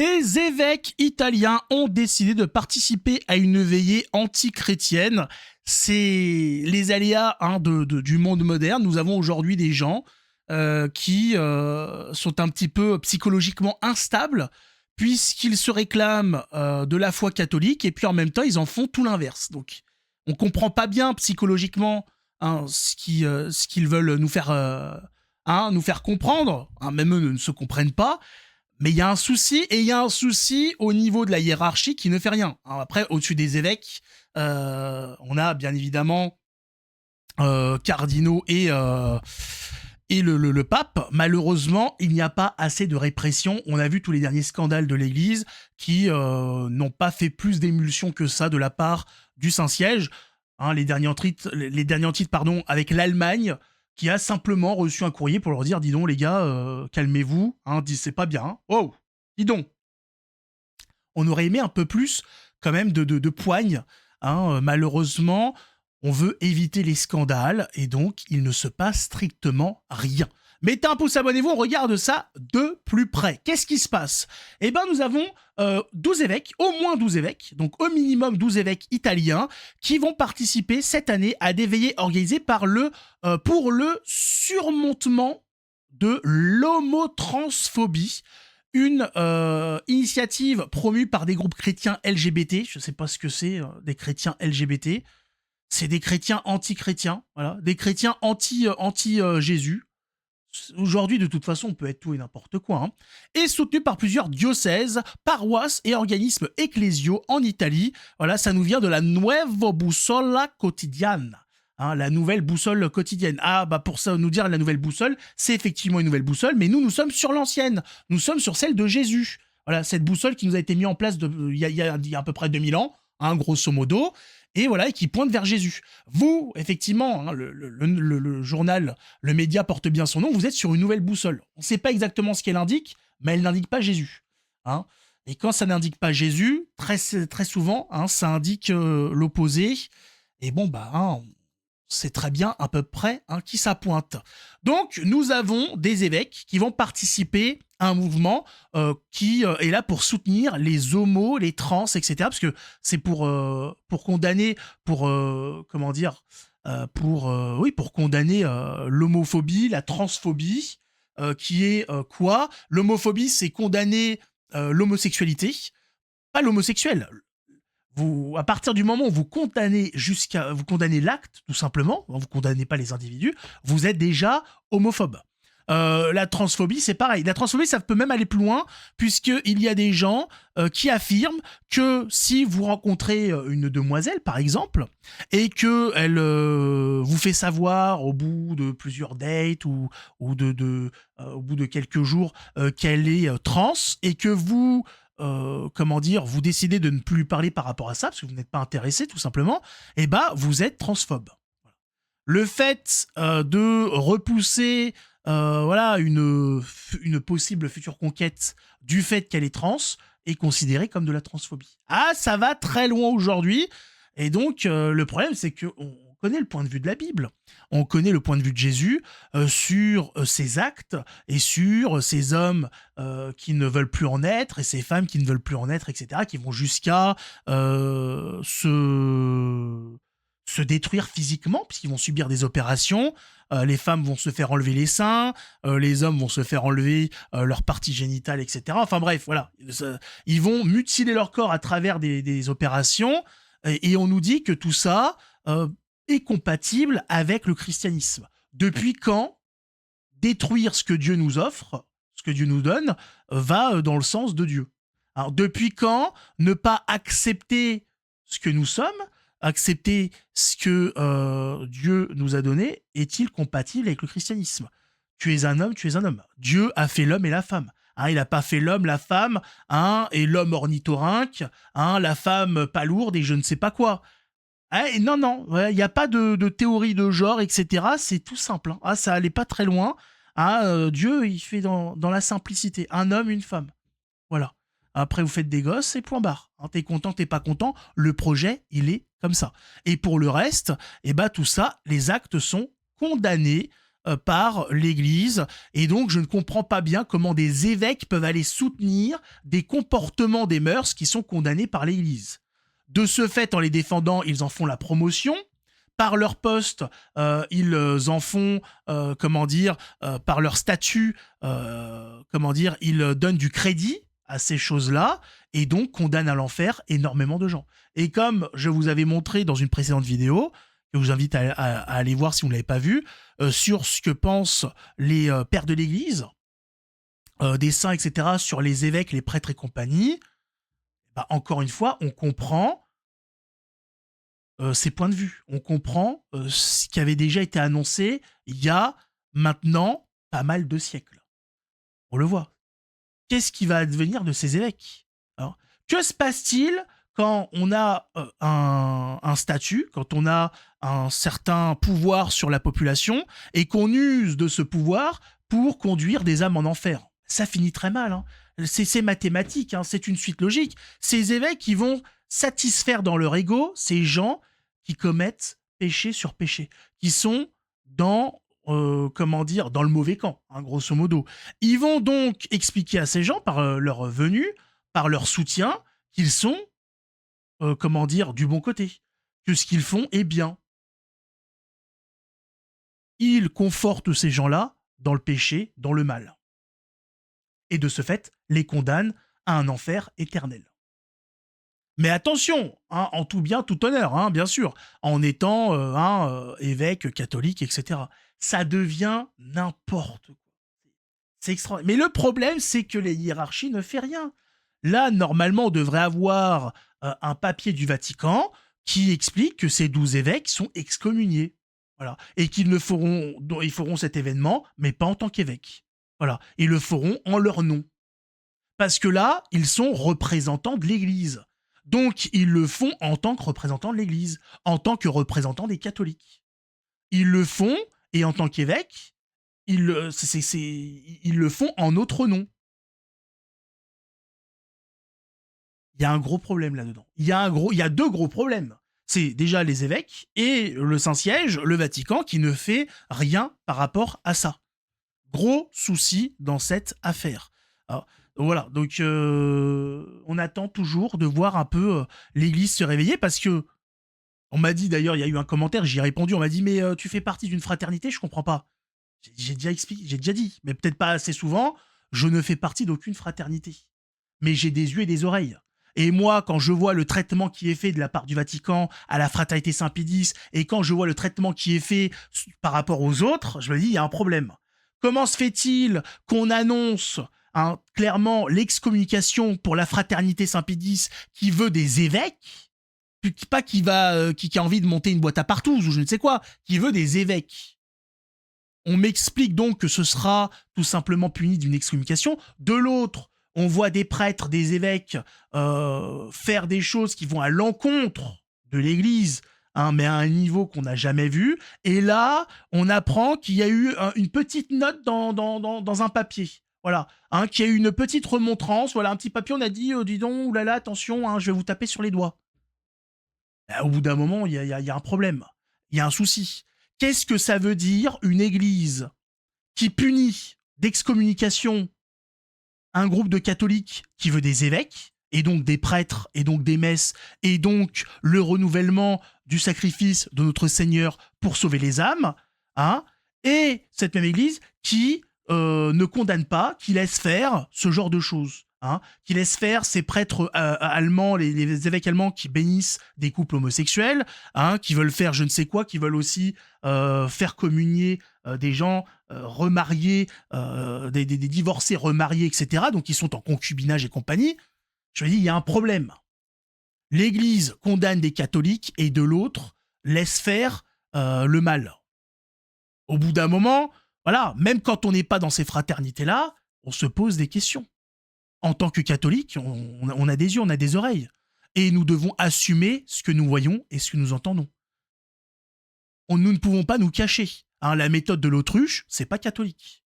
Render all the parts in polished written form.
Des évêques italiens ont décidé de participer à une veillée anti-chrétienne. C'est les aléas du monde moderne. Nous avons aujourd'hui des gens qui sont un petit peu psychologiquement instables puisqu'ils se réclament de la foi catholique et puis en même temps ils en font tout l'inverse. Donc on comprend pas bien psychologiquement ce qu'ils veulent nous faire comprendre. Même eux ne se comprennent pas. Mais il y a un souci, et il y a un souci au niveau de la hiérarchie qui ne fait rien. Alors après, au-dessus des évêques, on a bien évidemment cardinaux et le pape. Malheureusement, il n'y a pas assez de répression. On a vu tous les derniers scandales de l'Église qui n'ont pas fait plus d'émulsion que ça de la part du Saint-Siège. Les derniers titres, avec l'Allemagne, qui a simplement reçu un courrier pour leur dire « Dis donc les gars, calmez-vous, c'est pas bien. Oh, dis donc !» On aurait aimé un peu plus quand même de poigne. Malheureusement, on veut éviter les scandales et donc il ne se passe strictement rien. Mettez un pouce, abonnez-vous, on regarde ça de plus près. Qu'est-ce qui se passe ? Eh bien, nous avons 12 évêques, au moins 12 évêques, donc au minimum 12 évêques italiens, qui vont participer cette année à des veillées organisées pour le surmontement de l'homotransphobie. Une initiative promue par des groupes chrétiens LGBT. Je ne sais pas ce que c'est, des chrétiens LGBT. C'est des chrétiens anti-chrétiens, voilà, des chrétiens anti-Jésus. Aujourd'hui, de toute façon, on peut être tout et n'importe quoi. Et soutenu par plusieurs diocèses, paroisses et organismes ecclésiaux en Italie. Voilà, ça nous vient de la Nuova Bussola Quotidiana. La nouvelle boussole quotidienne. Pour ça, nous dire la nouvelle boussole, c'est effectivement une nouvelle boussole, mais nous sommes sur l'ancienne. Nous sommes sur celle de Jésus. Voilà, cette boussole qui nous a été mise en place il y a à peu près 2000 ans, grosso modo. Et voilà, et qui pointe vers Jésus. Vous, effectivement, le journal, le média porte bien son nom, vous êtes sur une nouvelle boussole. On ne sait pas exactement ce qu'elle indique, mais elle n'indique pas Jésus. Et quand ça n'indique pas Jésus, très, très souvent, ça indique l'opposé. Et bon, c'est très bien à peu près qui ça pointe. Donc, nous avons des évêques qui vont participer à un mouvement qui est là pour soutenir les homos, les trans, etc. Parce que c'est pour condamner, pour condamner l'homophobie, la transphobie, qui est quoi ? L'homophobie, c'est condamner l'homosexualité, pas l'homosexuel. À partir du moment où vous condamnez l'acte, tout simplement, vous condamnez pas les individus, vous êtes déjà homophobe. La transphobie, c'est pareil. La transphobie, ça peut même aller plus loin, puisqu'il y a des gens qui affirment que si vous rencontrez une demoiselle, par exemple, et qu'elle vous fait savoir au bout de plusieurs dates ou au bout de quelques jours qu'elle est trans, et que vous décidez de ne plus lui parler par rapport à ça, parce que vous n'êtes pas intéressé, tout simplement, vous êtes transphobe. Le fait de repousser une possible future conquête du fait qu'elle est trans est considéré comme de la transphobie. Ça va très loin aujourd'hui, et donc le problème, c'est qu'on connaît le point de vue de la Bible, on connaît le point de vue de Jésus sur ses actes et sur ces hommes qui ne veulent plus en être et ces femmes qui ne veulent plus en être, etc., qui vont jusqu'à se détruire physiquement puisqu'ils vont subir des opérations. Les femmes vont se faire enlever les seins, les hommes vont se faire enlever leur partie génitale, etc. Enfin bref, voilà. Ils vont mutiler leur corps à travers des opérations et on nous dit que tout ça est compatible avec le christianisme. Depuis quand détruire ce que Dieu nous offre, ce que Dieu nous donne, va dans le sens de Dieu ? Alors, depuis quand ne pas accepter ce que nous sommes, accepter ce que Dieu nous a donné, est-il compatible avec le christianisme ? Tu es un homme, tu es un homme. Dieu a fait l'homme et la femme. Il n'a pas fait l'homme, la femme, et l'homme ornithorynque, la femme pas lourde et je ne sais pas quoi. Non, il n'y a pas de théorie de genre, etc. C'est tout simple. Ça allait pas très loin. Dieu, il fait dans la simplicité. Un homme, une femme. Voilà. Après, vous faites des gosses et point barre. T'es content, t'es pas content. Le projet, il est comme ça. Et pour le reste, tout ça, les actes sont condamnés par l'Église. Et donc, je ne comprends pas bien comment des évêques peuvent aller soutenir des comportements des mœurs qui sont condamnés par l'Église. De ce fait, en les défendant, ils en font la promotion. Par leur poste, ils en font, par leur statut, ils donnent du crédit à ces choses-là et donc condamnent à l'enfer énormément de gens. Et comme je vous avais montré dans une précédente vidéo, que je vous invite à aller voir si vous ne l'avez pas vu, sur ce que pensent les pères de l'Église, des saints, etc., sur les évêques, les prêtres et compagnie, bah, encore une fois, on comprend ces points de vue. On comprend ce qui avait déjà été annoncé il y a maintenant pas mal de siècles. On le voit. Qu'est-ce qui va advenir de ces évêques? Alors, que se passe-t-il quand on a un statut, quand on a un certain pouvoir sur la population et qu'on use de ce pouvoir pour conduire des âmes en enfer? Ça finit très mal. Hein. C'est mathématique, hein, c'est une suite logique. Ces évêques qui vont satisfaire dans leur ego ces gens qui commettent péché sur péché, qui sont dans dans le mauvais camp, hein, grosso modo. Ils vont donc expliquer à ces gens, par leur venue, par leur soutien, qu'ils sont, du bon côté, que ce qu'ils font est bien. Ils confortent ces gens-là dans le péché, dans le mal. Et de ce fait, les condamnent à un enfer éternel. Mais attention, hein, en tout bien, tout honneur, hein, bien sûr, en étant évêque catholique, etc. Ça devient n'importe quoi. C'est extraordinaire. Mais le problème, c'est que les hiérarchies ne font rien. Là, normalement, on devrait avoir un papier du Vatican qui explique que ces 12 évêques sont excommuniés. Voilà. Et ils feront cet événement, mais pas en tant qu'évêques. Voilà. Ils le feront en leur nom. Parce que là, ils sont représentants de l'Église. Donc, ils le font en tant que représentants de l'Église, en tant que représentants des catholiques. Ils le font, et en tant qu'évêques, ils le font en notre nom. Il y a un gros problème là-dedans. Il y a deux gros problèmes. C'est déjà les évêques et le Saint-Siège, le Vatican, qui ne fait rien par rapport à ça. Gros souci dans cette affaire. Alors, voilà, donc on attend toujours de voir un peu l'Église se réveiller parce que on m'a dit d'ailleurs, il y a eu un commentaire, j'y ai répondu, on m'a dit mais tu fais partie d'une fraternité, je comprends pas. J'ai déjà expliqué, j'ai déjà dit, mais peut-être pas assez souvent, je ne fais partie d'aucune fraternité. Mais j'ai des yeux et des oreilles. Et moi, quand je vois le traitement qui est fait de la part du Vatican à la fraternité Saint-Pédis, et quand je vois le traitement qui est fait par rapport aux autres, je me dis, il y a un problème. Comment se fait-il qu'on annonce clairement l'excommunication pour la fraternité Saint-Pédis qui veut des évêques, pas qui a envie de monter une boîte à partouze ou je ne sais quoi, qui veut des évêques. On m'explique donc que ce sera tout simplement puni d'une excommunication. De l'autre, on voit des prêtres, des évêques faire des choses qui vont à l'encontre de l'Église, hein, mais à un niveau qu'on n'a jamais vu. Et là, on apprend qu'il y a eu une petite note dans un papier. Voilà, hein, qu'il y a eu une petite remontrance. Voilà, un petit papier, on a dit, dis donc, oulala, attention, hein, je vais vous taper sur les doigts. Au bout d'un moment, il y a un problème. Il y a un souci. Qu'est-ce que ça veut dire une église qui punit d'excommunication un groupe de catholiques qui veut des évêques, et donc des prêtres, et donc des messes, et donc le renouvellement du sacrifice de notre Seigneur pour sauver les âmes, hein, et cette même église qui ne condamne pas, qui laisse faire ce genre de choses. Hein, qui laisse faire ces prêtres allemands, les évêques allemands qui bénissent des couples homosexuels, hein, qui veulent faire je ne sais quoi, qui veulent aussi faire communier des gens remariés, des divorcés remariés, etc. Donc ils sont en concubinage et compagnie. Je me dis, il y a un problème. L'Église condamne des catholiques et de l'autre laisse faire le mal. Au bout d'un moment, voilà, même quand on n'est pas dans ces fraternités-là, on se pose des questions. En tant que catholique, on a des yeux, on a des oreilles. Et nous devons assumer ce que nous voyons et ce que nous entendons. Nous ne pouvons pas nous cacher. Hein, la méthode de l'autruche, c'est pas catholique.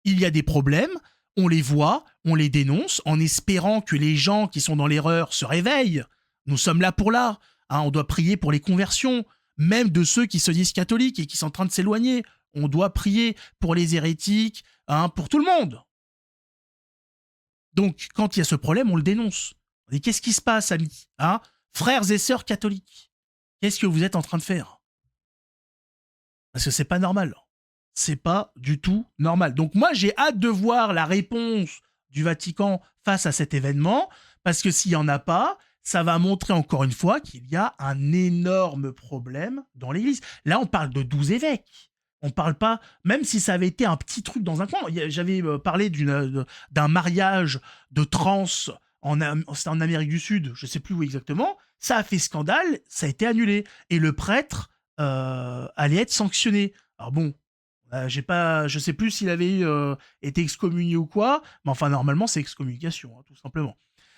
Il y a des problèmes, on les voit, on les dénonce, en espérant que les gens qui sont dans l'erreur se réveillent. Nous sommes là pour là. Hein, on doit prier pour les conversions, même de ceux qui se disent catholiques et qui sont en train de s'éloigner. On doit prier pour les hérétiques, hein, pour tout le monde. Donc, quand il y a ce problème, on le dénonce. On dit, qu'est-ce qui se passe, amis, hein, frères et sœurs catholiques? Qu'est-ce que vous êtes en train de faire? Parce que c'est pas normal. C'est pas du tout normal. Donc moi, j'ai hâte de voir la réponse du Vatican face à cet événement, parce que s'il n'y en a pas, ça va montrer encore une fois qu'il y a un énorme problème dans l'Église. Là, on parle de 12 évêques. On parle pas, même si ça avait été un petit truc dans un coin. J'avais parlé d'un mariage de trans c'était en Amérique du Sud, je sais plus où exactement. Ça a fait scandale, ça a été annulé. Et le prêtre allait être sanctionné. Alors bon, je sais plus s'il avait été excommunié ou quoi, mais enfin normalement c'est excommunication, hein, tout simplement.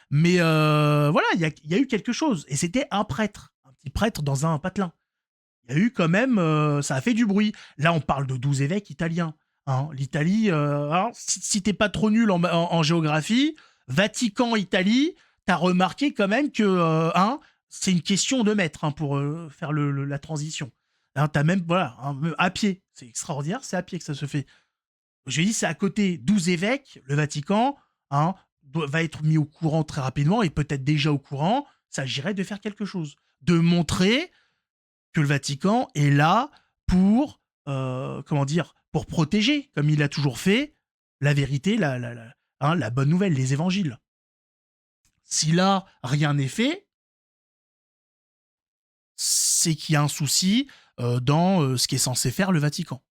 Mais voilà, il y a eu quelque chose, et c'était un petit prêtre dans un patelin. Il y a eu quand même, ça a fait du bruit. Là, on parle de 12 évêques italiens. Hein. L'Italie, hein, si t'es pas trop nul en géographie, Vatican, Italie, t'as remarqué quand même que hein, c'est une question de mètres hein, pour faire la transition. Hein, t'as même, voilà, hein, à pied. C'est extraordinaire, c'est à pied que ça se fait. Je dis, c'est à côté. 12 évêques, le Vatican, hein, va être mis au courant très rapidement, et peut-être déjà au courant, s'agirait de faire quelque chose. De montrer que le Vatican est là pour, comment dire, pour protéger, comme il a toujours fait, la vérité, hein, la bonne nouvelle, les évangiles. Si là, rien n'est fait, c'est qu'il y a un souci dans ce qui est censé faire le Vatican.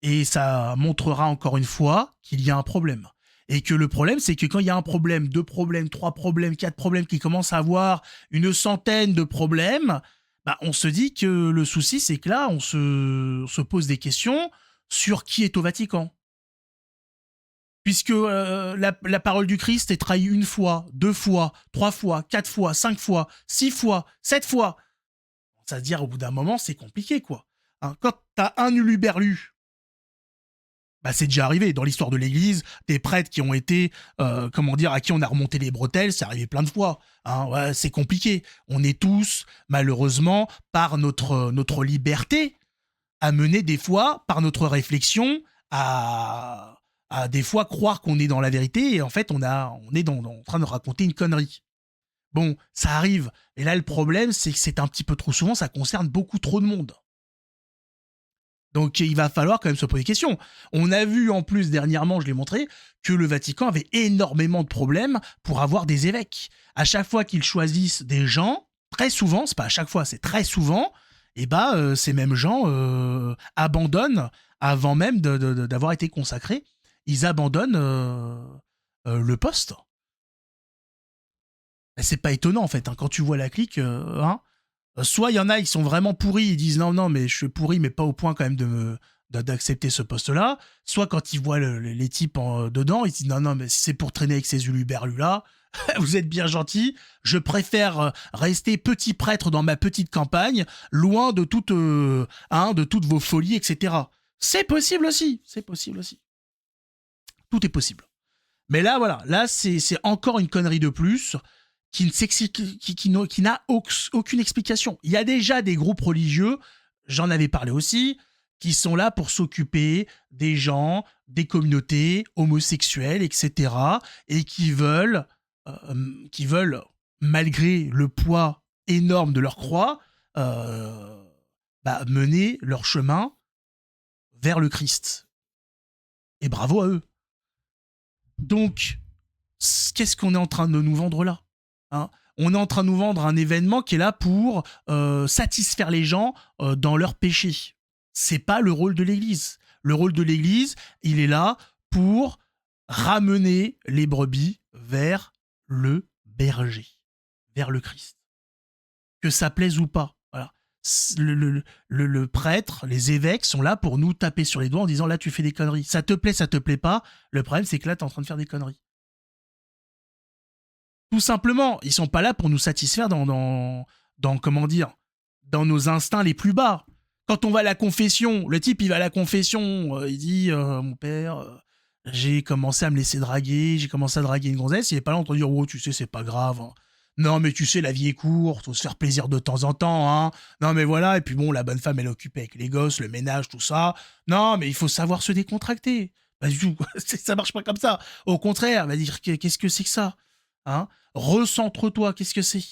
Et ça montrera encore une fois qu'il y a un problème. Et que le problème, c'est que quand il y a un problème, 2 problèmes, 3 problèmes, 4 problèmes, qui commencent à avoir une centaine de problèmes, bah, on se dit que le souci, c'est que là, on se pose des questions sur qui est au Vatican. Puisque la parole du Christ est trahie 1 fois, 2 fois, 3 fois, 4 fois, 5 fois, 6 fois, 7 fois. Ça veut dire, au bout d'un moment, c'est compliqué, quoi. Hein, quand t'as un uluberlu, bah c'est déjà arrivé dans l'histoire de l'Église, des prêtres qui ont été, comment dire, à qui on a remonté les bretelles, c'est arrivé plein de fois. Hein, ouais, c'est compliqué. On est tous, malheureusement, par notre liberté, amenés des fois, par notre réflexion, à des fois croire qu'on est dans la vérité, et en fait, on est en train de raconter une connerie. Bon, ça arrive. Et là, le problème, c'est que c'est un petit peu trop souvent, ça concerne beaucoup trop de monde. Donc il va falloir quand même se poser des questions. On a vu en plus dernièrement, je l'ai montré, que le Vatican avait énormément de problèmes pour avoir des évêques. À chaque fois qu'ils choisissent des gens, très souvent, c'est pas à chaque fois, c'est très souvent, et bah ces mêmes gens abandonnent avant même d'avoir été consacrés. Ils abandonnent le poste. Et c'est pas étonnant en fait, hein, quand tu vois la clique, hein, soit il y en a, ils sont vraiment pourris, ils disent non, non, mais je suis pourri, mais pas au point quand même d'accepter ce poste-là. Soit quand ils voient les types dedans, ils disent non, non, mais si c'est pour traîner avec ces uluberlus-là, vous êtes bien gentils, je préfère rester petit prêtre dans ma petite campagne, loin de de toutes vos folies, etc. C'est possible aussi, c'est possible aussi. Tout est possible. Mais là, voilà, là, c'est encore une connerie de plus qui n'a aucune explication. Il y a déjà des groupes religieux, j'en avais parlé aussi, qui sont là pour s'occuper des gens, des communautés homosexuelles, etc. et qui veulent, malgré le poids énorme de leur croix, mener leur chemin vers le Christ. Et bravo à eux. Donc, qu'est-ce qu'on est en train de nous vendre là, hein? On est en train de nous vendre un événement qui est là pour satisfaire les gens dans leurs péchés. C'est pas le rôle de l'Église. Le rôle de l'Église, il est là pour ramener les brebis vers le berger, vers le Christ. Que ça plaise ou pas. Voilà. Le prêtre, les évêques sont là pour nous taper sur les doigts en disant là tu fais des conneries. Ça te plaît pas. Le problème c'est que là t'es en train de faire des conneries. Tout simplement, ils sont pas là pour nous satisfaire dans comment dire, dans nos instincts les plus bas. Quand on va à la confession, le type il va à la confession, il dit mon père, j'ai commencé à me laisser draguer, j'ai commencé à draguer une gonzesse, il est pas là en train de dire oh tu sais c'est pas grave. Hein. Non, mais tu sais, la vie est courte, faut se faire plaisir de temps en temps, hein. Non, mais voilà, et puis bon, la bonne femme, elle est occupée avec les gosses, le ménage, tout ça. Non, mais il faut savoir se décontracter. Pas du tout, ça marche pas comme ça. Au contraire, va dire, qu'est-ce que c'est que ça, hein? Recentre-toi, qu'est-ce que c'est?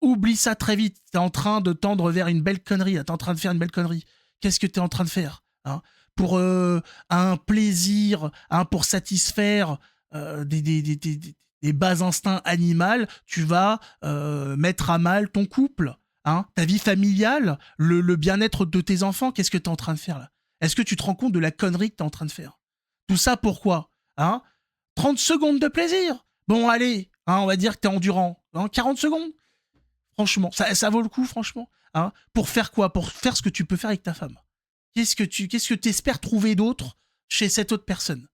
Oublie ça très vite. T'es en train de tendre vers une belle connerie, là. T'es en train de faire une belle connerie. Qu'est-ce que t'es en train de faire, hein? Pour un plaisir, hein, pour satisfaire des bas instincts animaux, tu vas mettre à mal ton couple, hein, ta vie familiale, le bien-être de tes enfants. Qu'est-ce que tu es en train de faire là? Est-ce que tu te rends compte de la connerie que tu es en train de faire? Tout ça pourquoi, hein? 30 secondes de plaisir. Bon, allez, hein, on va dire que tu es endurant. Hein, 40 secondes. Franchement, ça vaut le coup, franchement. Hein, pour faire quoi? Pour faire ce que tu peux faire avec ta femme. Qu'est-ce que tu espères trouver d'autre chez cette autre personne?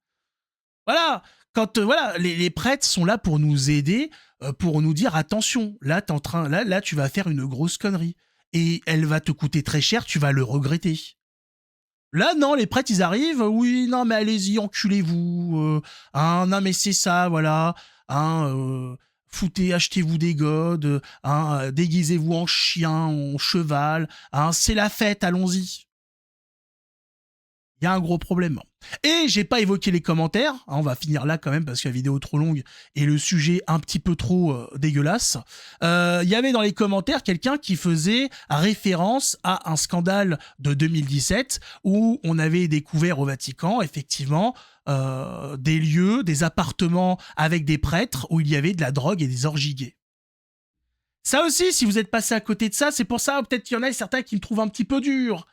Voilà, quand voilà, les prêtres sont là pour nous aider, pour nous dire attention, là t'es en train, là tu vas faire une grosse connerie et elle va te coûter très cher, tu vas le regretter. Là non, les prêtres ils arrivent, oui non mais allez-y enculez-vous, hein, non mais c'est ça voilà, hein, foutez, achetez-vous des godes, hein, déguisez-vous en chien, en cheval, hein, c'est la fête, allons-y. Il y a un gros problème. Et j'ai pas évoqué les commentaires, hein, on va finir là quand même parce que la vidéo est trop longue et le sujet un petit peu trop dégueulasse. Il y avait dans les commentaires quelqu'un qui faisait référence à un scandale de 2017 où on avait découvert au Vatican effectivement des lieux, des appartements avec des prêtres où il y avait de la drogue et des orgies gays. Ça aussi, si vous êtes passé à côté de ça, c'est pour ça peut-être qu'il y en a certains qui me trouvent un petit peu dur.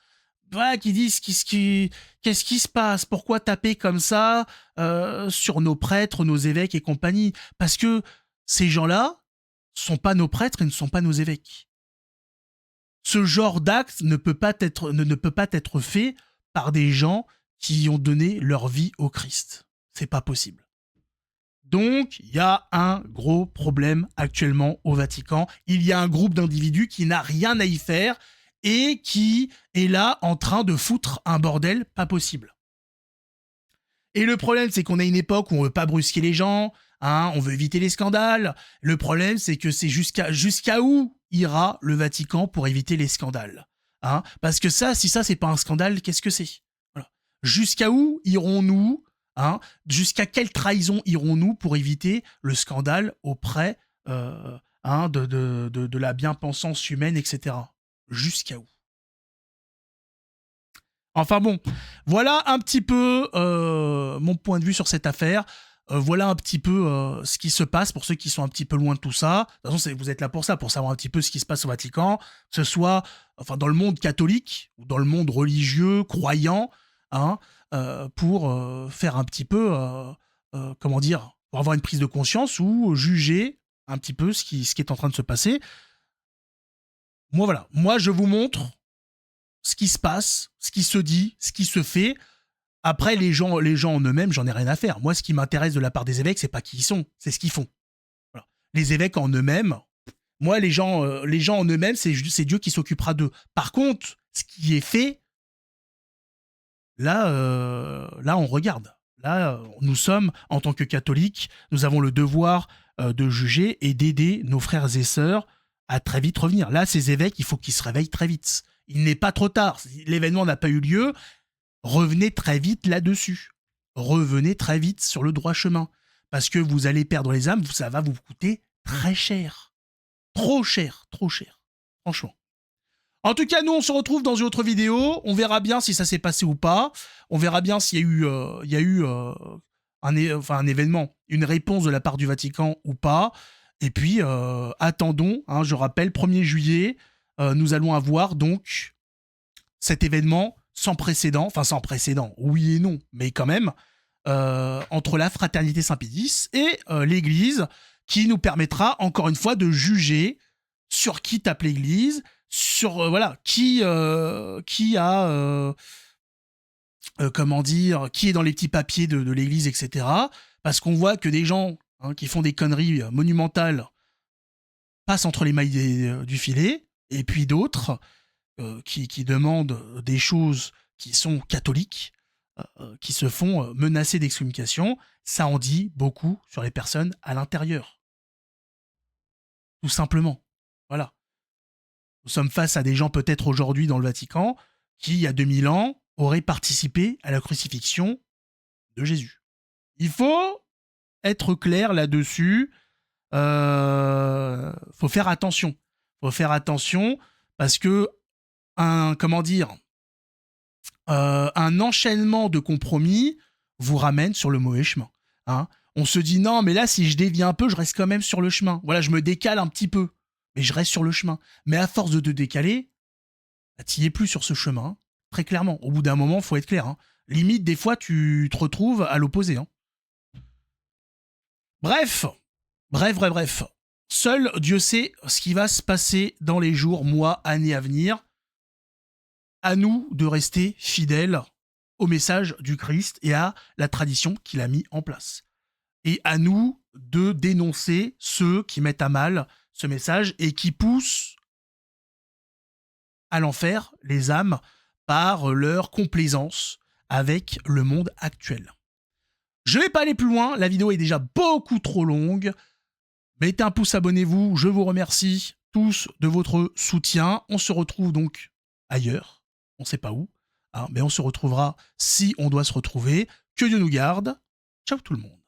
Voilà, qui disent qu'est-ce qui se passe, pourquoi taper comme ça sur nos prêtres, nos évêques et compagnie. Parce que ces gens-là sont pas nos prêtres et ne sont pas nos évêques. Ce genre d'acte ne peut pas être fait par des gens qui ont donné leur vie au Christ. C'est pas possible. Donc, il y a un gros problème actuellement au Vatican. Il y a un groupe d'individus qui n'a rien à y faire et qui est là en train de foutre un bordel pas possible. Et le problème, c'est qu'on a une époque où on veut pas brusquer les gens, hein, on veut éviter les scandales. Le problème, c'est que c'est jusqu'à où ira le Vatican pour éviter les scandales, hein? Parce que ça, si ça c'est pas un scandale, qu'est-ce que c'est? Voilà. Jusqu'à où irons-nous, hein? Jusqu'à quelle trahison irons-nous pour éviter le scandale auprès hein, de la bien-pensance humaine, etc. Jusqu'à où? Enfin bon, voilà un petit peu mon point de vue sur cette affaire. Voilà un petit peu ce qui se passe pour ceux qui sont un petit peu loin de tout ça. De toute façon, vous êtes là pour ça, pour savoir un petit peu ce qui se passe au Vatican, que ce soit enfin, dans le monde catholique ou dans le monde religieux, croyant, hein, pour faire un petit peu, comment dire, pour avoir une prise de conscience ou juger un petit peu ce qui est en train de se passer. Moi, voilà. Moi, je vous montre ce qui se passe, ce qui se dit, ce qui se fait. Après, les gens en eux-mêmes, j'en ai rien à faire. Moi, ce qui m'intéresse de la part des évêques, c'est pas qui ils sont, c'est ce qu'ils font. Voilà. Les évêques en eux-mêmes, moi, les gens en eux-mêmes, c'est Dieu qui s'occupera d'eux. Par contre, ce qui est fait, là, on regarde. Là, nous sommes, en tant que catholiques, nous avons le devoir de juger et d'aider nos frères et sœurs à très vite revenir. Là, ces évêques, il faut qu'ils se réveillent très vite. Il n'est pas trop tard. L'événement n'a pas eu lieu. Revenez très vite là-dessus. Revenez très vite sur le droit chemin. Parce que vous allez perdre les âmes, ça va vous coûter très cher. Trop cher, trop cher. Franchement. En tout cas, nous, on se retrouve dans une autre vidéo. On verra bien si ça s'est passé ou pas. On verra bien s'il y a eu un événement, une réponse de la part du Vatican ou pas. Et puis, attendons, hein, je rappelle, 1er juillet, nous allons avoir donc cet événement sans précédent, enfin sans précédent, oui et non, mais quand même, entre la Fraternité Saint-Pédis et l'Église, qui nous permettra encore une fois de juger sur qui tape l'Église, sur voilà qui a comment dire, qui est dans les petits papiers de l'Église, etc. Parce qu'on voit que des gens hein, qui font des conneries monumentales passent entre les mailles du filet, et puis d'autres qui demandent des choses qui sont catholiques, qui se font menacer d'excommunication. Ça en dit beaucoup sur les personnes à l'intérieur. tout simplement. Voilà. Nous sommes face à des gens peut-être aujourd'hui dans le Vatican qui, il y a 2000 ans, auraient participé à la crucifixion de Jésus. Il faut être clair là-dessus. Faut faire attention. Faut faire attention parce que un enchaînement de compromis vous ramène sur le mauvais chemin. Hein. On se dit non, mais là, si je dévie un peu, je reste quand même sur le chemin. Voilà, je me décale un petit peu, mais je reste sur le chemin. Mais à force de te décaler, bah, t'y es plus sur ce chemin. Hein. Très clairement. Au bout d'un moment, faut être clair. Hein. Limite, des fois, tu te retrouves à l'opposé. Hein. Bref. Seul Dieu sait ce qui va se passer dans les jours, mois, années à venir. À nous de rester fidèles au message du Christ et à la tradition qu'il a mis en place. Et à nous de dénoncer ceux qui mettent à mal ce message et qui poussent à l'enfer les âmes par leur complaisance avec le monde actuel. Je vais pas aller plus loin, la vidéo est déjà beaucoup trop longue. Mettez un pouce, abonnez-vous, je vous remercie tous de votre soutien. On se retrouve donc ailleurs, on sait pas où, hein, mais on se retrouvera si on doit se retrouver. Que Dieu nous garde. Ciao tout le monde.